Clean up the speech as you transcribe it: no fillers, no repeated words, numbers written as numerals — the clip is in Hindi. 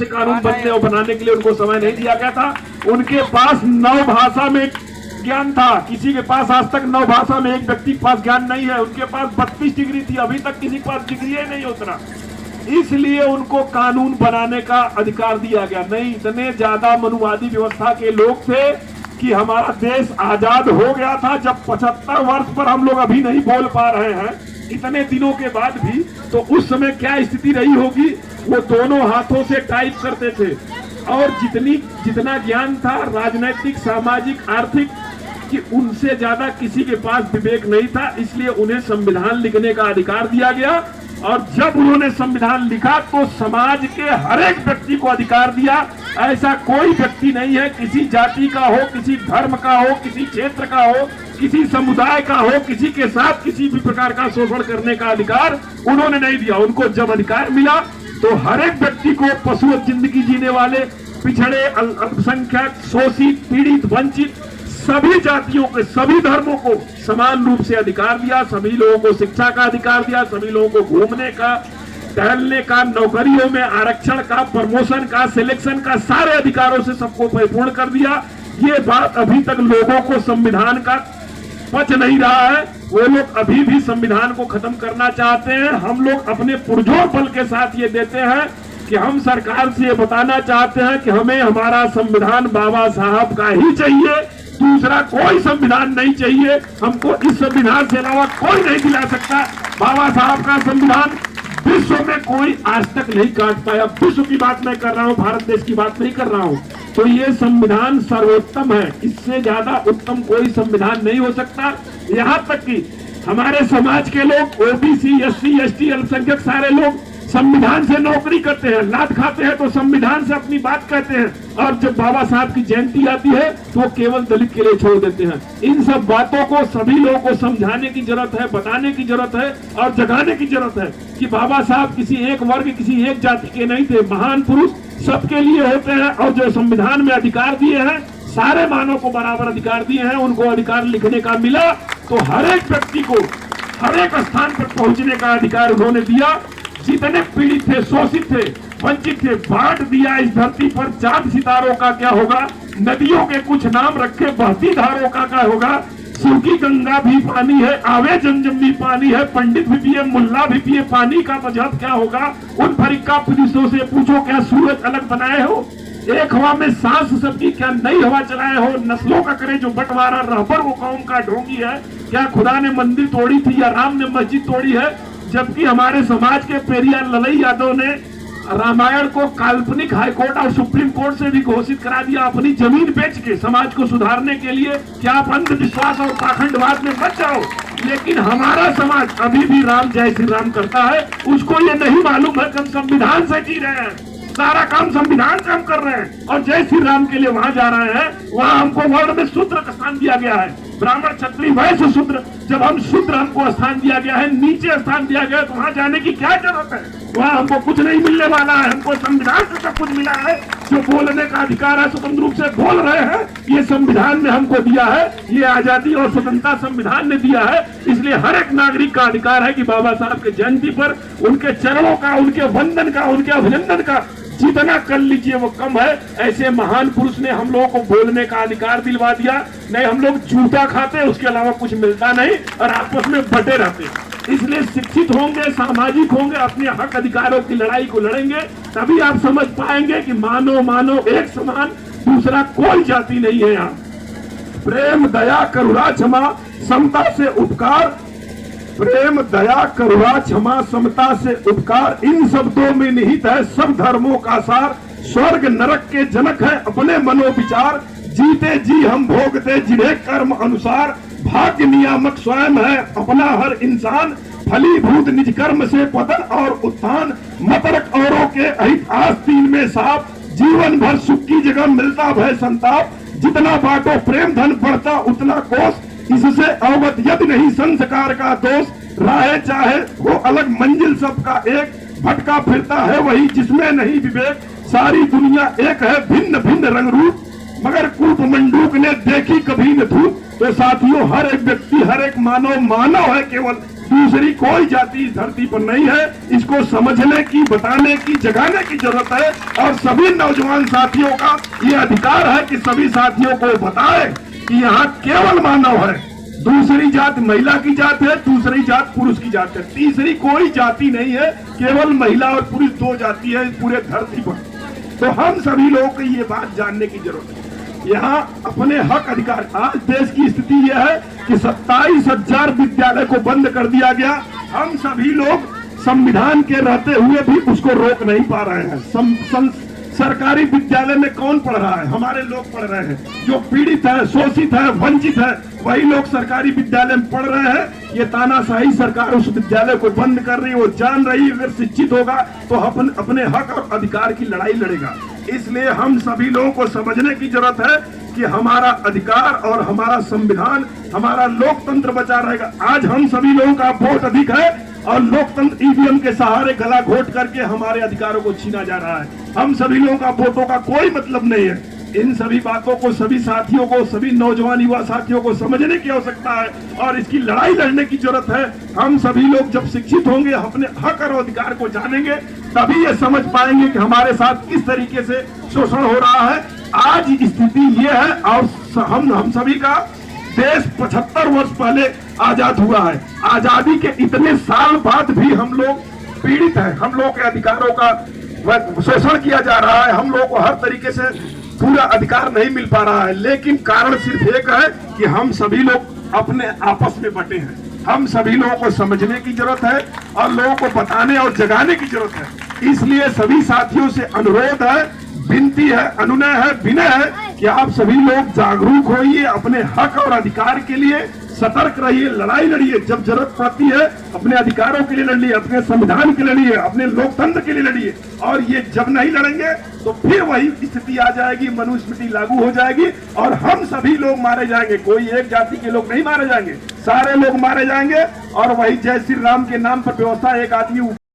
से कानून बनने और बनाने के लिए उनको समय नहीं दिया गया था। उनके पास 9 भाषा में ज्ञान था, किसी के पास आज तक 9 भाषा में एक व्यक्ति के पास ज्ञान नहीं है। उनके पास 32 डिग्री थी, अभी तक किसी के पास डिग्री ही नहीं उतना, इसलिए उनको कानून बनाने का अधिकार दिया गया। नहीं, इतने ज्यादा मनुवादी व्यवस्था के लोग थे कि हमारा देश आजाद हो गया था जब 75 वर्ष पर हम लोग अभी नहीं बोल पा रहे हैं, इतने दिनों के बाद भी। तो उस समय क्या स्थिति रही होगी, वो दोनों हाथों से टाइप करते थे और जितना ज्ञान था राजनीतिक, सामाजिक, आर्थिक, कि उनसे ज्यादा किसी के पास विवेक नहीं था। इसलिए उन्हें संविधान लिखने का अधिकार दिया गया और जब उन्होंने संविधान लिखा तो समाज के हर एक व्यक्ति को अधिकार दिया। ऐसा कोई व्यक्ति नहीं है, किसी जाति का हो, किसी धर्म का हो, किसी क्षेत्र का हो, किसी समुदाय का हो, किसी के साथ किसी भी प्रकार का शोषण करने का अधिकार उन्होंने नहीं दिया। उनको जब अधिकार मिला तो हर एक व्यक्ति को, पशुवत जिंदगी जीने वाले, पिछड़े, अल्पसंख्यक, शोषित, पीड़ित, वंचित, सभी जातियों के, सभी धर्मों को समान रूप से अधिकार दिया। सभी लोगों को शिक्षा का अधिकार दिया, सभी लोगों को घूमने का, टहलने का, नौकरियों में आरक्षण का, प्रमोशन का, सिलेक्शन का, सारे अधिकारों से सबको परिपूर्ण कर दिया। ये बात अभी तक लोगों को संविधान का पच नहीं रहा है, वो लोग अभी भी संविधान को खत्म करना चाहते हैं। हम लोग अपने पुरजोर बल के साथ ये देते हैं कि हम सरकार से ये बताना चाहते हैं कि हमें हमारा संविधान बाबा साहब का ही चाहिए, दूसरा कोई संविधान नहीं चाहिए। हमको इस संविधान से अलावा कोई नहीं दिला सकता। बाबा साहब का संविधान विश्व में कोई आज तक नहीं काट पाया। विश्व की बात मैं कर रहा हूँ, भारत देश की बात नहीं कर रहा हूँ। तो ये संविधान सर्वोत्तम है, इससे ज्यादा उत्तम कोई संविधान नहीं हो सकता। यहाँ तक कि हमारे समाज के लोग, ओबीसी, एससी, एसटी, अल्पसंख्यक, सारे लोग संविधान से नौकरी करते हैं, लात खाते हैं तो संविधान से अपनी बात कहते हैं, और जब बाबा साहब की जयंती आती है तो वो केवल दलित के लिए छोड़ देते हैं। इन सब बातों को सभी लोगों को समझाने की जरूरत है, बताने की जरूरत है और जगाने की जरूरत है कि बाबा साहब किसी एक वर्ग, किसी एक जाति के नहीं थे। महान पुरुष सबके लिए होते हैं और जो संविधान में अधिकार दिए हैं, सारे मानव को बराबर अधिकार दिए हैं। उनको अधिकार लिखने का मिला तो हर एक व्यक्ति को हर एक स्थान पर पहुंचने का अधिकार उन्होंने दिया। जितने पीड़ित थे, शोषित थे, वंचित थे, बांट दिया इस धरती पर। चांद सितारों का क्या होगा, नदियों के कुछ नाम रखे, बहती धारों का क्या होगा। सूखी गंगा भी पानी है, आवे जमजम भी पानी है, पंडित भी पिए, मुल्ला भी पिए, पानी का मजहब क्या होगा। उन फरीका पुलिसों से पूछो क्या सूरज अलग बनाए हो, एक हवा में सांस सबकी क्या नई हवा चलाए हो। नस्लों का करे जो बंटवारा, रहबर वो कौम का ढोंगी है। क्या खुदा ने मंदिर तोड़ी थी या राम ने मस्जिद तोड़ी है। जबकि हमारे समाज के पेरियार ललई यादव ने रामायण को काल्पनिक हाईकोर्ट और सुप्रीम कोर्ट से भी घोषित करा दिया अपनी जमीन बेच के समाज को सुधारने के लिए। क्या आप अंधविश्वास और पाखंडवाद में मत जाओ। लेकिन हमारा समाज अभी भी राम जय श्री राम करता है। उसको ये नहीं मालूम है कि हम संविधान से जी रहे हैं, सारा काम संविधान से हम कर रहे हैं और जय श्री राम के लिए वहां जा रहे हैं। वहां हमको वर्ण में शूद्र का स्थान दिया गया है, ब्राह्मण, क्षत्रिय, वैश्य, शूद्र। जब हम शूद्र हमको स्थान दिया गया है, नीचे स्थान दिया गया है, तो वहां जाने की क्या जरूरत है। वहां हमको कुछ नहीं मिलने वाला है, हमको संविधान से सब कुछ मिला है। जो बोलने का अधिकार है, स्वतंत्र रूप से बोल रहे हैं, ये संविधान ने हमको दिया है। ये आजादी और स्वतंत्रता संविधान ने दिया है। इसलिए हर एक नागरिक का अधिकार है कि बाबा साहब के जयंती पर उनके चरणों का, उनके वंदन का, उनके अभिनंदन का जितना कर लीजिए वो कम है। ऐसे महान पुरुष ने हम लोगों को बोलने का अधिकार दिलवा दिया। नहीं, हम लोग जूता खाते, उसके अलावा कुछ मिलता नहीं और आपस में बटे रहते। इसलिए शिक्षित होंगे, सामाजिक होंगे, अपने हक अधिकारों की लड़ाई को लड़ेंगे, तभी आप समझ पाएंगे कि मानो मानो एक समान, दूसरा कोई जाति नहीं है। यहाँ प्रेम, दया, करुणा, क्षमा, समता से उपकार, प्रेम, दया, करुणा, क्षमा, समता से उपकार, इन शब्दों में निहित है सब धर्मों का सार। स्वर्ग नरक के जनक है अपने मनोविचार, जीते जी हम भोगते जिन्हें कर्म अनुसार। भाग्य नियामक स्वयं है अपना हर इंसान, फलीभूत निज कर्म से पतन और उत्थान। मतरक औरों के अहित आस्तीन में साफ, जीवन भर सुख की जगह मिलता भय संताप। जितना बांटो प्रेम धन बढ़ता उतना कोष, इससे अवगत यदि नहीं संस्कार का दोष। राहे चाहे वो अलग मंजिल सबका एक, भटका फिरता है वही जिसमें नहीं विवेक। सारी दुनिया एक है भिन्न भिन्न रंग रूप, मगर कूप मंडूक ने देखी कभी न धूप। तो साथियों, हर एक व्यक्ति, हर एक मानव मानव है केवल, दूसरी कोई जाति इस धरती पर नहीं है। इसको समझने की, बताने की, जगाने की जरूरत है। और सभी नौजवान साथियों का ये अधिकार है कि सभी साथियों को बताए कि यहाँ केवल मानव है। दूसरी जात महिला की जात है, दूसरी जात पुरुष की जात है, तीसरी कोई जाति नहीं है। केवल महिला और पुरुष दो जाति है इस पूरे धरती पर। तो हम सभी लोगों को ये बात जानने की जरूरत है। यहाँ अपने हक अधिकार, आज देश की स्थिति यह है कि 27,000 विद्यालय को बंद कर दिया गया। हम सभी लोग संविधान के रहते हुए भी उसको रोक नहीं पा रहे हैं। सरकारी विद्यालय में कौन पढ़ रहा है? हमारे लोग पढ़ रहे हैं। जो पीड़ित है, शोषित है, वंचित है, वही लोग सरकारी विद्यालय में पढ़ रहे हैं। ये तानाशाही सरकार उस विद्यालय को बंद कर रही है। वो जान रही है अगर शिक्षित होगा तो अपने हक और अधिकार की लड़ाई लड़ेगा। इसलिए हम सभी लोगों को समझने की जरूरत है कि हमारा अधिकार और हमारा संविधान, हमारा लोकतंत्र बचा रहेगा। आज हम सभी लोगों का वोट अधिक है और लोकतंत्र ईवीएम के सहारे गला घोट करके हमारे अधिकारों को छीना जा रहा है। हम सभी लोगों का वोटों का कोई मतलब नहीं है। इन सभी बातों को सभी साथियों को, सभी नौजवान युवा साथियों को समझने की आवश्यकता है और इसकी लड़ाई लड़ने की जरूरत है। हम सभी लोग जब शिक्षित होंगे, अपने हक और अधिकार को जानेंगे, तभी ये समझ पाएंगे कि हमारे साथ किस तरीके से शोषण हो रहा है। आज स्थिति ये है और हम सभी का देश 75 वर्ष पहले आजाद हुआ है। आजादी के इतने साल बाद भी हम लोग पीड़ित हैं। हम लोग के अधिकारों का शोषण किया जा रहा है। हम लोग को हर तरीके से पूरा अधिकार नहीं मिल पा रहा है। लेकिन कारण सिर्फ एक है कि हम सभी लोग अपने आपस में बटे हैं। हम सभी लोगों को समझने की जरूरत है और लोगों को बताने और जगाने की जरूरत है। इसलिए सभी साथियों से अनुरोध है, विनती है, अनुनय है, विनय है कि आप सभी लोग जागरूक होइए, अपने हक और अधिकार के लिए सतर्क रहिए, लड़ाई लड़िए। जब जरूरत पड़ती है अपने अधिकारों के लिए लड़िए, अपने संविधान के लिए लड़िए, अपने लोकतंत्र के लिए लड़िए। और ये जब नहीं लड़ेंगे तो फिर वही स्थिति आ जाएगी, मनुस्मृति लागू हो जाएगी और हम सभी लोग मारे जाएंगे। कोई एक जाति के लोग नहीं मारे जाएंगे, सारे लोग मारे जाएंगे। और वही जय श्री राम के नाम पर व्यवस्था, एक आदमी